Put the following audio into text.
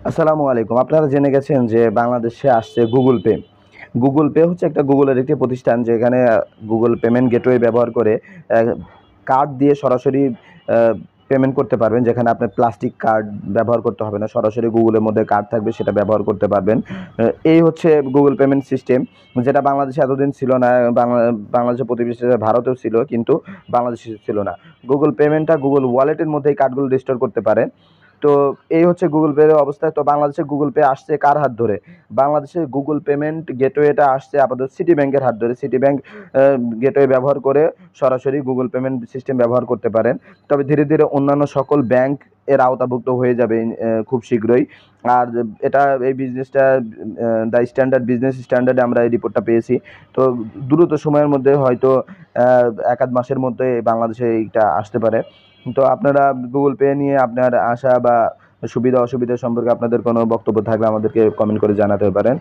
আসসালামু আলাইকুম। আপনারা জেনে গেছেন যে বাংলাদেশে আসছে গুগল পে। গুগল পে হচ্ছে একটা গুগলের একটি প্রতিষ্ঠান যেখানে গুগল পেমেন্ট গেটওয়ে ব্যবহার করে অ্যা কার্ড দিয়ে সরাসরি অ্যা পেমেন্ট করতে পারবেন। যেখানে আপনার প্লাস্টিক কার্ড ব্যবহার করতে হবে না। সরাসরি গুগলের মধ্যে কার্ড থাকবে সেটা ব্যবহার করতে পারবেন। এই হচ্ছে গুগল পেমেন্ট সিস্টেম যেটা বাংলাদেশে এতদিন ছিল না। বাংলাদেশের প্রতিবেশী ভারতেও ছিল কিন্তু বাংলাদেশে ছিল না। গুগল পেমেন্টটা গুগল ওয়ালেটের মধ্যে এই কার্ডগুলো রিস্টোর করতে পারেন। তো এই হচ্ছে গুগল পের অবস্থা। তো বাংলাদেশে গুগল পে আসছে কার হাত ধরে? বাংলাদেশে গুগল পেমেন্ট গেটওয়েটা আসছে আপাতত সিটি ব্যাংকের হাত ধরে। সিটি ব্যাংক গেটওয়ে ব্যবহার করে সরাসরি গুগল পেমেন্ট সিস্টেম ব্যবহার করতে পারেন। তবে ধীরে, ধীরে অন্যান্য সকল ব্যাংক এর আওতাভুক্ত হয়ে যাবে খুব শীঘ্রই। আর এটা এই বিজনেসটা দ্য স্ট্যান্ডার্ড বিজনেস স্ট্যান্ডার্ডে আমরা এই রিপোর্টটা পেয়েছি। তো দ্রুত সময়ের মধ্যে হয়তো ১ আধ মাসের মধ্যে বাংলাদেশে এইটা আসতে পারে। তো আপনারা গুগল পে নিয়ে আপনার আশা বা সুবিধা অসুবিধা সম্পর্কে আপনাদের কোনো বক্তব্য থাকলে আমাদেরকে কমেন্ট করে জানাতে পারেন।